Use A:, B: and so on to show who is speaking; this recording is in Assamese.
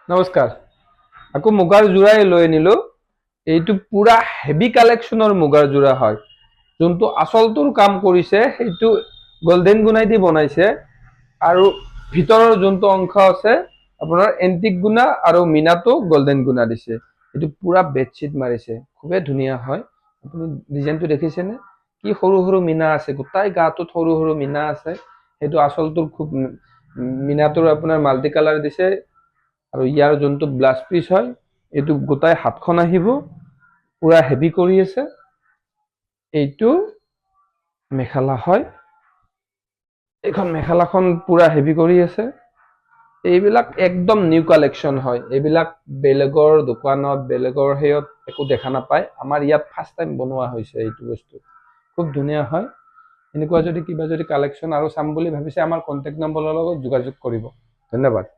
A: নমস্কাৰ আকৌ মুগাৰ যোৰাই লৈ আনিলো এইটো পুৰা হেভি কালেকশ্যনৰ মুগাৰ যোৰা হয় যোনটো আচলটোৰ কাম কৰিছে সেইটো গোল্ডেন গুণাই দি বনাইছে আৰু ভিতৰৰ যোনটো অংশ আছে আপোনাৰ এন্টিক গুণা আৰু মিনাটো গোল্ডেন গুণা দিছে এইটো পুৰা বেডশিট মাৰিছে খুবেই ধুনীয়া হয় আপুনি ডিজাইনটো দেখিছেনে কি সৰু সৰু মিনা আছে গোটাই গাটোত সৰু সৰু মিনা আছে সেইটো আচলটোৰ খুব মিনাটোৰ আপোনাৰ মাল্টি কালাৰ দিছে আৰু ইয়াৰ যোনটো ব্লাউজ পিস হয় এইটো গোটাই হাতখন আহিব পুৰা হেভি কৰি আছে এইটো মেখেলা হয় এইখন মেখেলাখন পুৰা হেভি কৰি আছে এইবিলাক একদম নিউ কালেকশ্যন হয় এইবিলাক বেলেগৰ দোকানত বেলেগৰ হেয়ত একো দেখা নাপায় আমাৰ ইয়াত ফাৰ্ষ্ট টাইম বনোৱা হৈছে এইটো বস্তু খুব ধুনীয়া হয় এনেকুৱা যদি কিবা যদি কালেকশ্যন আৰু চাম বুলি ভাবিছে আমাৰ কন্টেক্ট নম্বৰৰ লগত যোগাযোগ কৰিব ধন্যবাদ